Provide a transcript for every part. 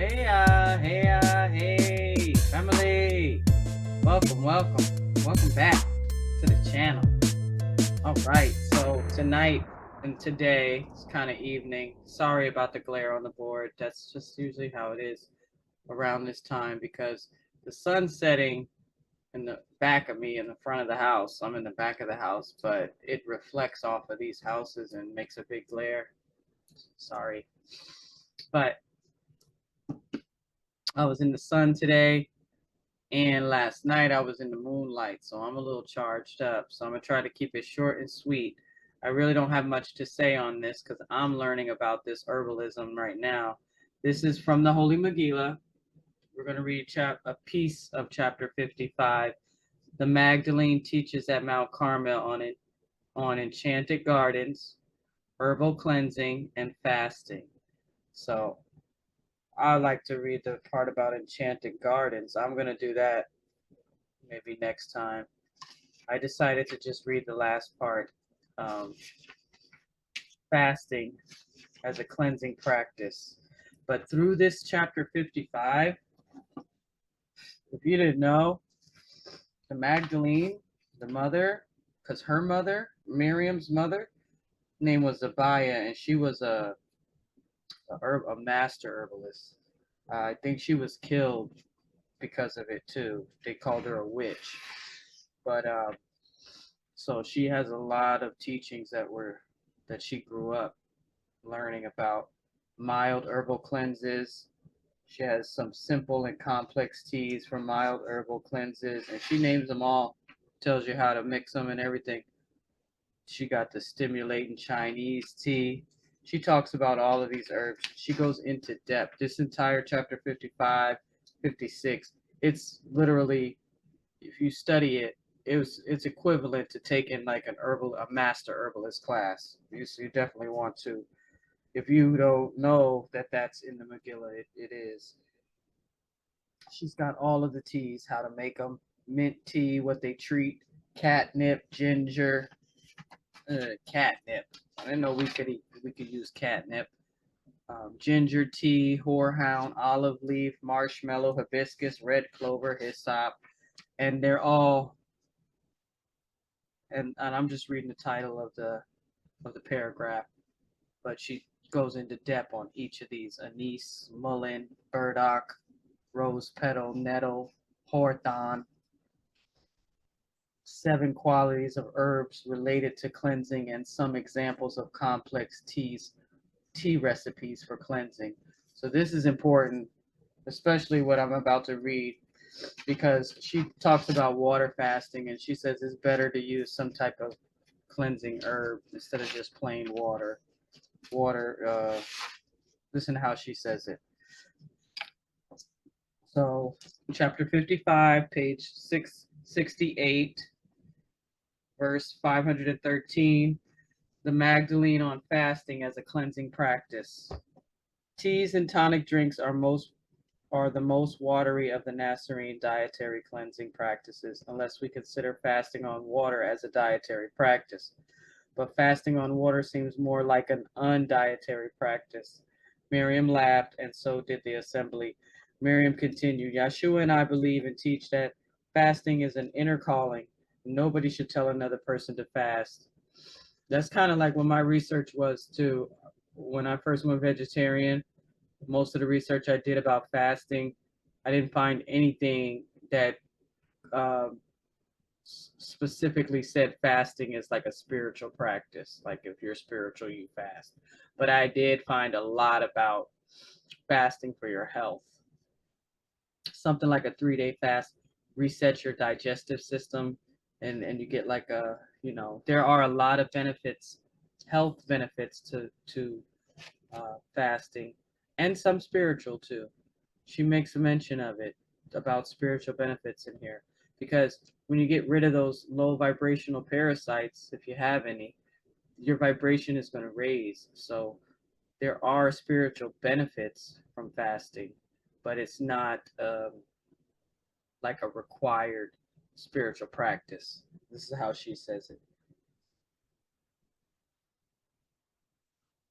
Hey, family. Welcome back to the channel. All right, so tonight and today it's kind of evening. Sorry about the glare on the board. That's just usually how it is around this time because the sun's setting in the back of me in the front of the house. I'm in the back of the house, but it reflects off of these houses and makes a big glare. Sorry. But I was in the sun today. And last night I was in the moonlight, so I'm a little charged up. So I'm going to try to keep it short and sweet. I really don't have much to say on this because I'm learning about this herbalism right now. This is from the Holy Megillah. We're going to read a piece of chapter 55. The Magdalene teaches at Mount Carmel on enchanted gardens, herbal cleansing, and fasting. So I like to read the part about enchanted gardens. I'm going to do that maybe next time. I decided to just read the last part. Fasting as a cleansing practice. But through this chapter 55, if you didn't know, the Magdalene, the mother, because her mother, Miriam's mother, name was Zabaya, and she was a master herbalist. I think she was killed because of it too. They called her a witch. But so she has a lot of teachings that she grew up learning about. Mild herbal cleanses. She has some simple and complex teas for mild herbal cleanses, and she names them all, tells you how to mix them and everything. She got the stimulating Chinese tea. She talks about all of these herbs. She goes into depth. This entire chapter 55, 56, it's literally, if you study it, it's equivalent to taking like a master herbalist class. You definitely want to. If you don't know that that's in the Megillah, it is. She's got all of the teas, how to make them, mint tea, what they treat, catnip, ginger, catnip. I didn't know we could use catnip. Ginger tea, horehound, olive leaf, marshmallow, hibiscus, red clover, hyssop, and they're all. And I'm just reading the title of the paragraph, but she goes into depth on each of these: anise, mullein, burdock, rose petal, nettle, hawthorn. 7 qualities of herbs related to cleansing and some examples of complex tea recipes for cleansing. So this is important, especially what I'm about to read, because she talks about water fasting and she says it's better to use some type of cleansing herb instead of just plain water. Listen to how she says it. So chapter 55, page 668, verse 513, the Magdalene on fasting as a cleansing practice. Teas and tonic drinks are the most watery of the Nasarean dietary cleansing practices, unless we consider fasting on water as a dietary practice. But fasting on water seems more like an undietary practice. Miriam laughed, and so did the assembly. Miriam continued, Yeshua and I believe and teach that fasting is an inner calling. Nobody should tell another person to fast. That's kind of like what my research was too. When I first went vegetarian, most of the research I did about fasting, I didn't find anything that um, specifically said fasting is like a spiritual practice. Like if you're spiritual, you fast. But I did find a lot about fasting for your health. Something like a 3-day fast resets your digestive system, and you get like there are a lot of benefits, health benefits to fasting, and some spiritual too. She makes a mention of it about spiritual benefits in here, because when you get rid of those low vibrational parasites, if you have any, your vibration is going to raise. So there are spiritual benefits from fasting, but it's not like a required spiritual practice. This is how she says it.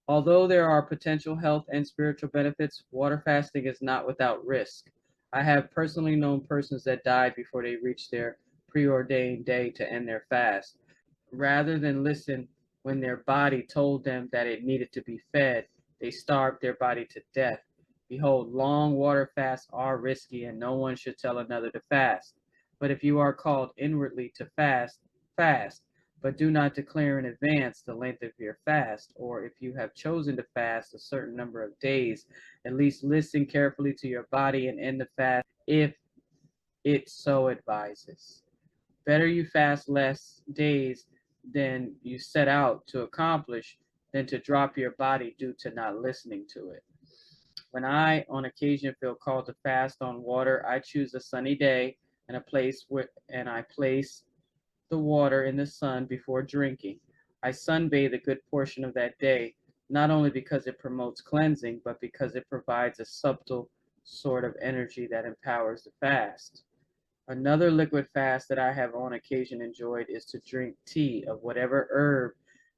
Although there are potential health and spiritual benefits, water fasting is not without risk. I have personally known persons that died before they reached their preordained day to end their fast. Rather than listen when their body told them that it needed to be fed, they starved their body to death. Behold, long water fasts are risky, and no one should tell another to fast. But if you are called inwardly to fast, fast, but do not declare in advance the length of your fast, or if you have chosen to fast a certain number of days, at least listen carefully to your body and end the fast if it so advises. Better you fast less days than you set out to accomplish than to drop your body due to not listening to it. When I, on occasion, feel called to fast on water, I choose a sunny day and a place and I place the water in the sun before drinking. I sunbathe a good portion of that day, not only because it promotes cleansing, but because it provides a subtle sort of energy that empowers the fast. Another liquid fast that I have on occasion enjoyed is to drink tea of whatever herb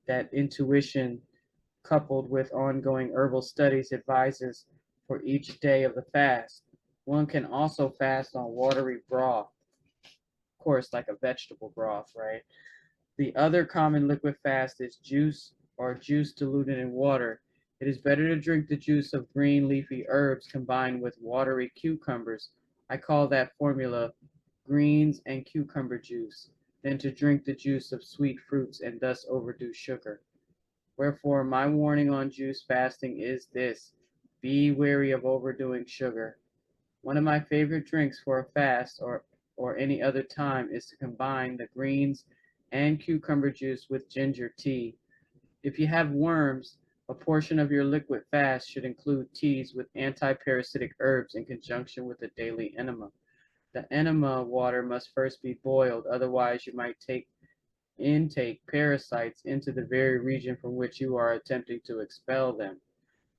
that intuition, coupled with ongoing herbal studies, advises for each day of the fast. One can also fast on watery broth, of course, like a vegetable broth, right? The other common liquid fast is juice or juice diluted in water. It is better to drink the juice of green leafy herbs combined with watery cucumbers. I call that formula greens and cucumber juice, than to drink the juice of sweet fruits and thus overdo sugar. Wherefore, my warning on juice fasting is this: be wary of overdoing sugar. One of my favorite drinks for a fast or any other time is to combine the greens and cucumber juice with ginger tea. If you have worms, a portion of your liquid fast should include teas with anti-parasitic herbs in conjunction with the daily enema. The enema water must first be boiled, otherwise you might intake parasites into the very region from which you are attempting to expel them.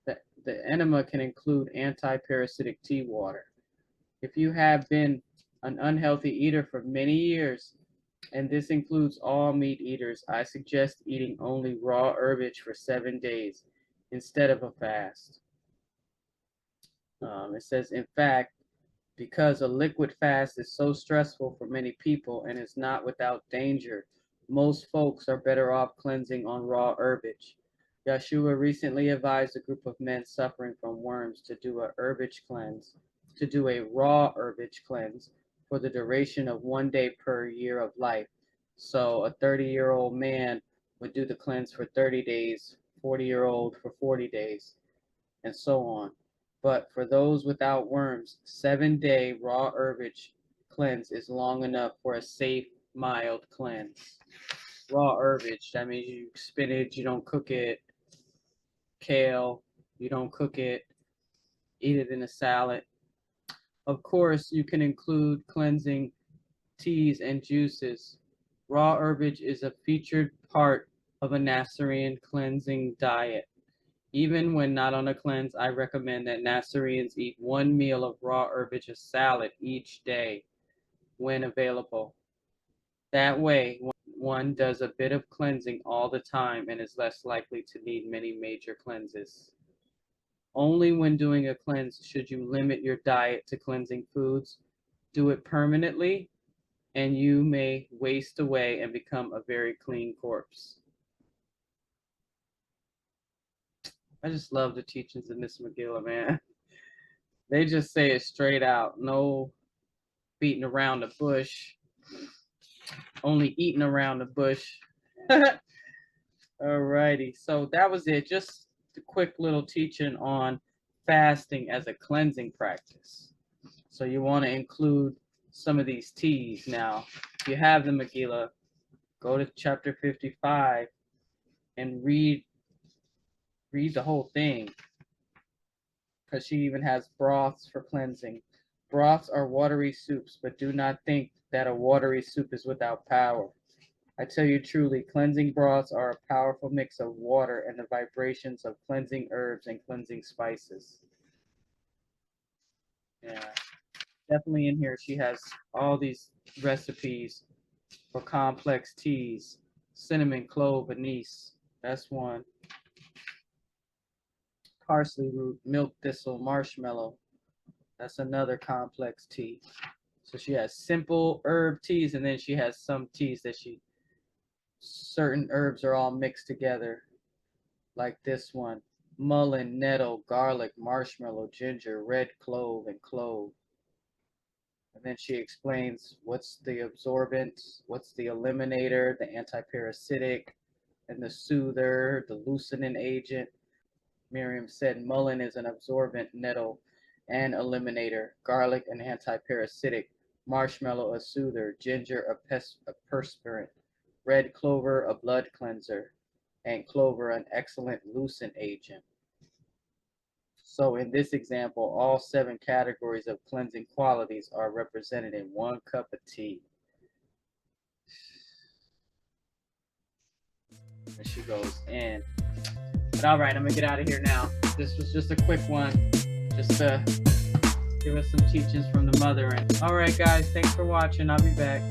The enema can include anti-parasitic tea water. If you have been an unhealthy eater for many years, and this includes all meat eaters, I suggest eating only raw herbage for 7 days instead of a fast. It says, in fact, because a liquid fast is so stressful for many people and is not without danger, most folks are better off cleansing on raw herbage. Yeshua recently advised a group of men suffering from worms to do a raw herbage cleanse for the duration of 1 day per year of life. So a 30-year-old man would do the cleanse for 30 days, 40-year-old for 40 days, and so on. But for those without worms, 7 day raw herbage cleanse is long enough for a safe, mild cleanse. Raw herbage, that means you spinach, you don't cook it, kale, you don't cook it, eat it in a salad. Of course, you can include cleansing teas and juices. Raw herbage is a featured part of a Nasarean cleansing diet. Even when not on a cleanse, I recommend that Nasareans eat one meal of raw herbage salad each day when available. That way, one does a bit of cleansing all the time and is less likely to need many major cleanses. Only when doing a cleanse should you limit your diet to cleansing foods. Do it permanently, and you may waste away and become a very clean corpse. I just love the teachings in this Megillah, man. They just say it straight out. No beating around the bush, only eating around the bush. Alrighty, so that was it. Just a quick little teaching on fasting as a cleansing practice. So you want to include some of these teas. Now, if you have the Megillah, go to chapter 55 and read the whole thing, because she even has broths for cleansing. Broths are watery soups, but do not think that a watery soup is without power. I tell you truly, cleansing broths are a powerful mix of water and the vibrations of cleansing herbs and cleansing spices. Yeah, definitely in here she has all these recipes for complex teas. Cinnamon, clove, anise. That's one. parsley root, milk thistle, marshmallow. That's another complex tea. So she has simple herb teas, and then she has some teas that certain herbs are all mixed together, like this one. Mullein, nettle, garlic, marshmallow, ginger, red clove, and clove. And then she explains what's the absorbent, what's the eliminator, the antiparasitic, and the soother, the loosening agent. Miriam said mullein is an absorbent, nettle and eliminator, garlic an antiparasitic, marshmallow a soother, ginger a perspirant, red clover a blood cleanser, and clover an excellent loosen agent. So in this example, all 7 categories of cleansing qualities are represented in 1 cup of tea. And she goes in. But all right, I'm gonna get out of here now. This was just a quick one, just to give us some teachings from the mother. And all right, guys, thanks for watching. I'll be back.